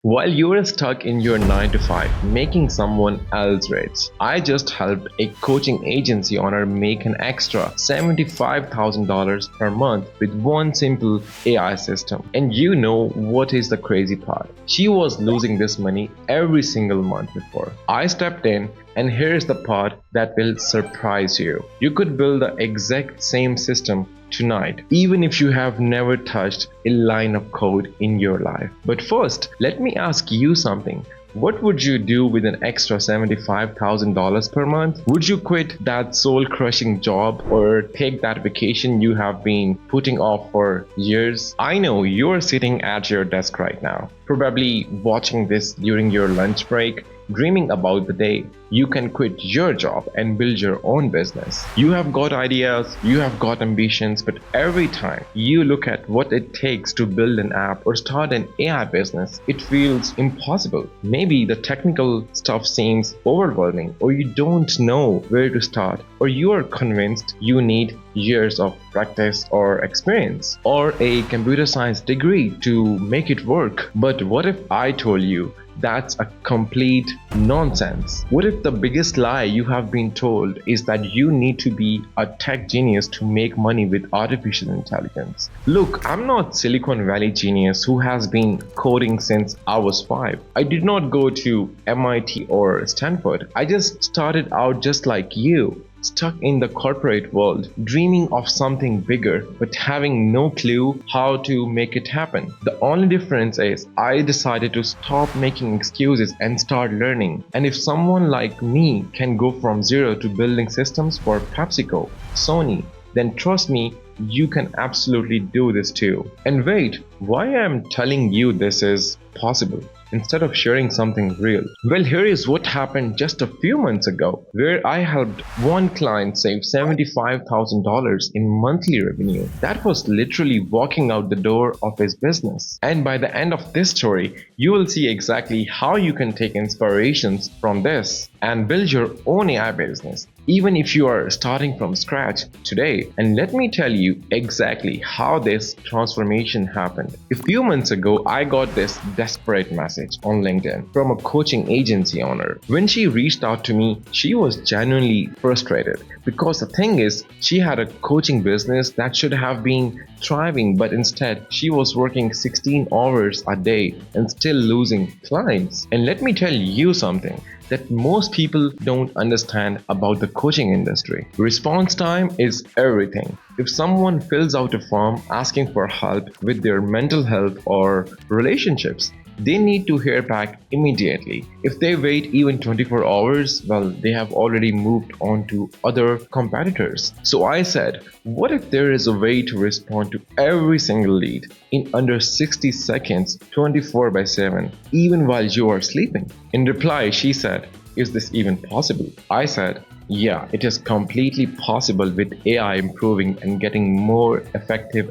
While you are stuck in your 9 to 5 making someone else rich, I just helped a coaching agency owner make an extra $75,000 per month with one simple AI system. And you know what is the crazy part? She was losing this money every single month before. I stepped in, and here's the part that will surprise you. You could build the exact same system tonight, even if you have never touched a line of code in your life. But first, let me ask you something. What would you do with an extra $75,000 per month? Would you quit that soul-crushing job or take that vacation you have been putting off for years? I know you're sitting at your desk right now, probably watching this during your lunch break, dreaming about the day you can quit your job and build your own business. You have got ideas, you have got ambitions, but every time you look at what it takes to build an app or start an AI business, it feels impossible. Maybe the technical stuff seems overwhelming, or you don't know where to start, or you are convinced you need years of practice or experience, or a computer science degree to make it work. But what if I told you that's a complete nonsense? What if the biggest lie you have been told is that you need to be a tech genius to make money with artificial intelligence? Look, I'm not Silicon Valley genius who has been coding since I was 5. I did not go to MIT or Stanford. I just started out just like you, stuck in the corporate world, dreaming of something bigger, but having no clue how to make it happen. The only difference is I decided to stop making excuses and start learning. And if someone like me can go from zero to building systems for PepsiCo, Sony, then trust me, you can absolutely do this too. And wait, why I'm telling you this is possible instead of sharing something real? Well, here is what happened just a few months ago, where I helped one client save $75,000 in monthly revenue. That was literally walking out the door of his business. And by the end of this story, you will see exactly how you can take inspirations from this and build your own AI business, even if you are starting from scratch today. And let me tell you exactly how this transformation happened. A few months ago, I got this desperate message on LinkedIn from a coaching agency owner. When she reached out to me, she was genuinely frustrated because the thing is, she had a coaching business that should have been thriving, but instead she was working 16 hours a day and still losing clients. And let me tell you something that most people don't understand about the coaching industry. Response time is everything. If someone fills out a form asking for help with their mental health or relationships, they need to hear back immediately. If they wait even 24 hours, well, they have already moved on to other competitors. So I said, what if there is a way to respond to every single lead in under 60 seconds, 24/7, even while you are sleeping? In reply, she said, is this even possible? I said, yeah, it is completely possible with AI improving and getting more effective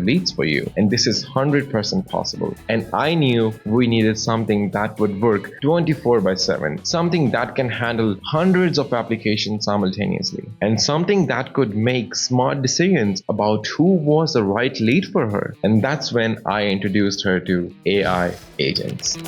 leads for you. And this is 100% possible. And I knew we needed something that would work 24/7, something that can handle hundreds of applications simultaneously, and something that could make smart decisions about who was the right lead for her. And that's when I introduced her to AI agents.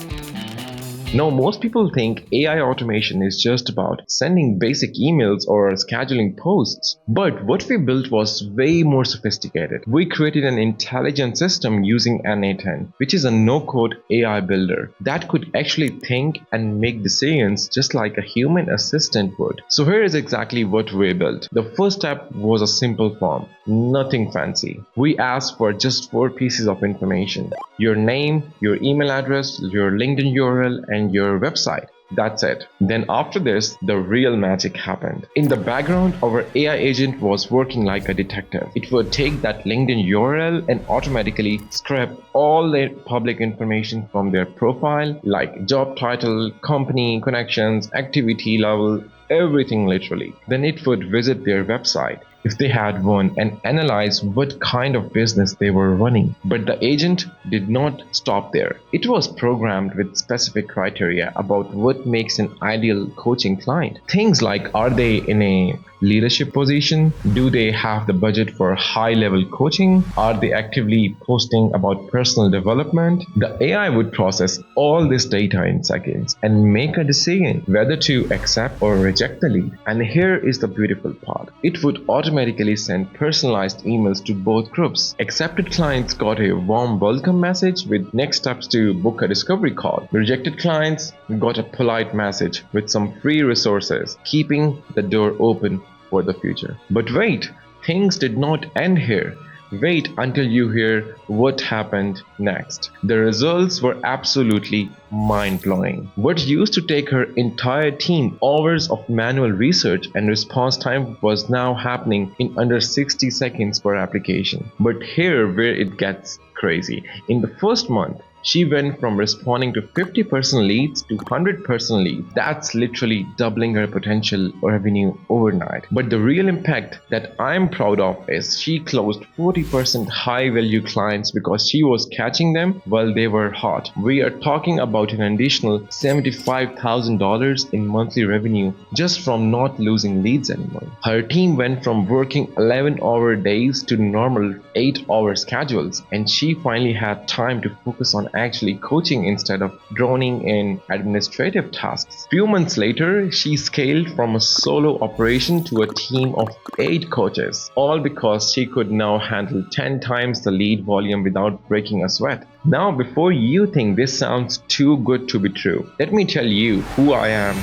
Now, most people think AI automation is just about sending basic emails or scheduling posts. But what we built was way more sophisticated. We created an intelligent system using N8N, which is a no-code AI builder that could actually think and make decisions just like a human assistant would. So here is exactly what we built. The first step was a simple form, nothing fancy. We asked for just 4 pieces of information: your name, your email address, your LinkedIn URL, and your website. That's it. Then after this, the real magic happened. In the background, our AI agent was working like a detective. It would take that LinkedIn URL and automatically scrape all their public information from their profile, like job title, company, connections, activity level, everything literally. Then it would visit their website, if they had one, and analyze what kind of business they were running. But the agent did not stop there. It was programmed with specific criteria about what makes an ideal coaching client. Things like, are they in a leadership position? Do they have the budget for high level coaching? Are they actively posting about personal development? The AI would process all this data in seconds and make a decision whether to accept or reject the lead. And here is the beautiful part. It would automatically send personalized emails to both groups. Accepted clients got a warm welcome message with next steps to book a discovery call. Rejected clients got a polite message with some free resources, keeping the door open for the future. But wait, things did not end here. Wait until you hear what happened next. The results were absolutely mind-blowing. What used to take her entire team hours of manual research and response time was now happening in under 60 seconds per application. But here where it gets crazy. In the first month, she went from responding to 50% leads to 100% leads. That's literally doubling her potential revenue overnight. But the real impact that I'm proud of is she closed 40% high value clients because she was catching them while they were hot. We are talking about an additional $75,000 in monthly revenue just from not losing leads anymore. Her team went from working 11-hour days to normal 8-hour schedules, and she finally had time to focus on actually coaching instead of drowning in administrative tasks. Few months later, she scaled from a solo operation to a team of 8 coaches, all because she could now handle 10 times the lead volume without breaking a sweat. Now, before you think this sounds too good to be true, let me tell you who I am.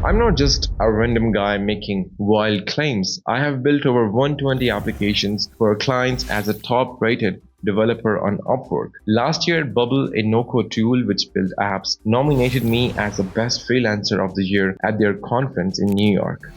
I'm not just a random guy making wild claims. I have built over 120 applications for clients as a top-rated developer on Upwork. Last year, Bubble, a no-code tool which builds apps, nominated me as the best freelancer of the year at their conference in New York.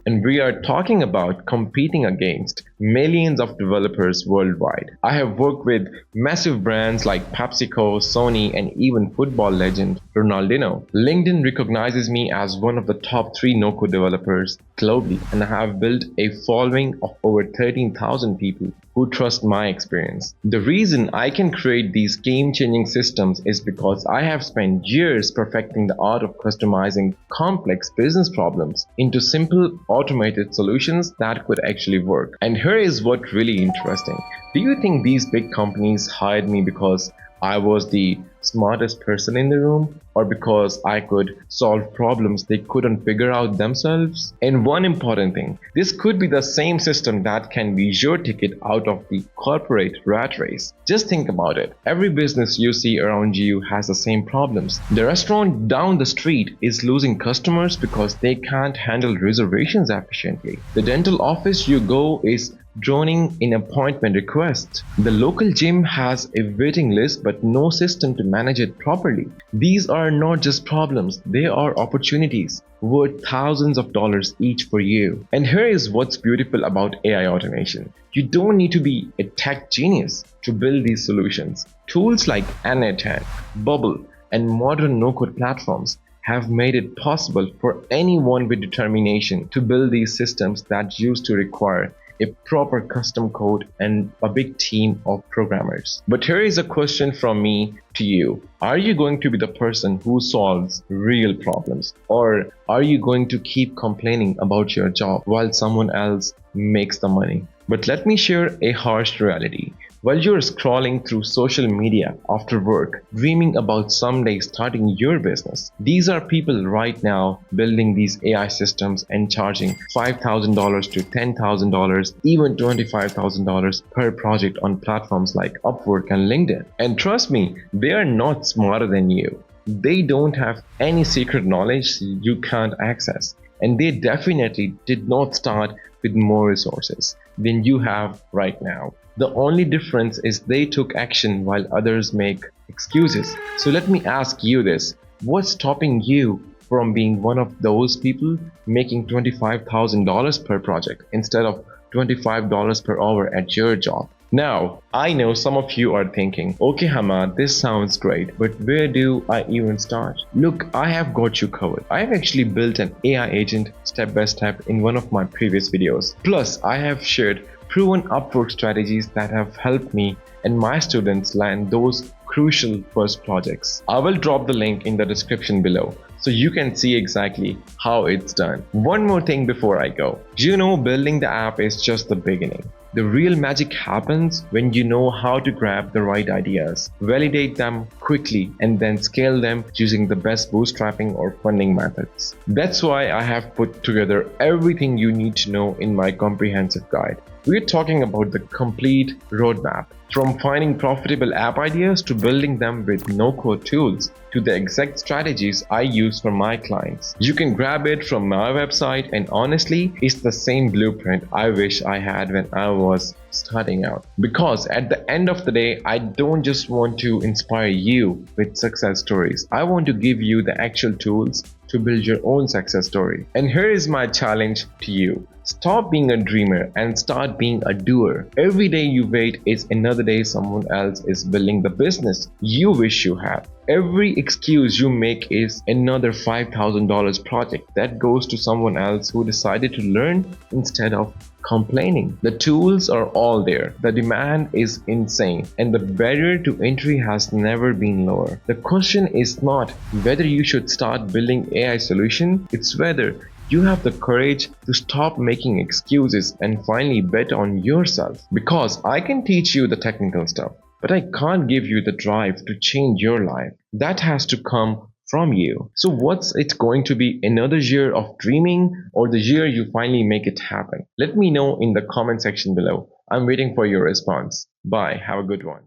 And we are talking about competing against millions of developers worldwide. I have worked with massive brands like PepsiCo, Sony, and even football legend Ronaldinho. LinkedIn recognizes me as one of the top 3 no-code developers globally, and I have built a following of over 13,000 people who trust my experience. The reason I can create these game-changing systems is because I have spent years perfecting the art of customizing complex business problems into simple automated solutions that could actually work. And here is what really interesting. Do you think these big companies hired me because I was the smartest person in the room, or because I could solve problems they couldn't figure out themselves? And one important thing, this could be the same system that can be your ticket out of the corporate rat race. Just think about it. Every business you see around you has the same problems. The restaurant down the street is losing customers because they can't handle reservations efficiently. The dental office you go is droning in appointment requests. The local gym has a waiting list but no system to manage it properly. These are not just problems, they are opportunities worth thousands of dollars each for you. And here is what's beautiful about AI automation. You don't need to be a tech genius to build these solutions. Tools like N10, Bubble, and modern no-code platforms have made it possible for anyone with determination to build these systems that used to require a proper custom code and a big team of programmers. But here is a question from me to you. Are you going to be the person who solves real problems, or are you going to keep complaining about your job while someone else makes the money? But let me share a harsh reality. While you're scrolling through social media after work, dreaming about someday starting your business, these are people right now building these AI systems and charging $5,000 to $10,000, even $25,000 per project on platforms like Upwork and LinkedIn. And trust me, they are not smarter than you. They don't have any secret knowledge you can't access. And they definitely did not start with more resources than you have right now. The only difference is they took action while others make excuses. So let me ask you this. What's stopping you from being one of those people making $25,000 per project instead of $25 per hour at your job? Now, I know some of you are thinking, okay Hamad, this sounds great, but where do I even start? Look, I have got you covered. I have actually built an AI agent step by step in one of my previous videos. Plus, I have shared proven Upwork strategies that have helped me and my students land those crucial first projects. I will drop the link in the description below so you can see exactly how it's done. One more thing before I go. Building the app is just the beginning. The real magic happens when you know how to grab the right ideas, validate them quickly, and then scale them using the best bootstrapping or funding methods. That's why I have put together everything you need to know in my comprehensive guide. We're talking about the complete roadmap, from finding profitable app ideas to building them with no-code tools to the exact strategies I use for my clients. You can grab it from my website, and honestly, it's the same blueprint I wish I had when I was starting out. Because at the end of the day, I don't just want to inspire you with success stories. I want to give you the actual tools to build your own success story. And here is my challenge to you. Stop being a dreamer and start being a doer. Every day you wait is another day someone else is building the business you wish you had. Every excuse you make is another $5,000 project that goes to someone else who decided to learn instead of complaining. The tools are all there. The demand is insane, and the barrier to entry has never been lower. The question is not whether you should start building AI solution, it's whether you have the courage to stop making excuses and finally bet on yourself. Because I can teach you the technical stuff, but I can't give you the drive to change your life. That has to come from you. So what's it going to be, another year of dreaming or the year you finally make it happen? Let me know in the comment section below. I'm waiting for your response. Bye. Have a good one.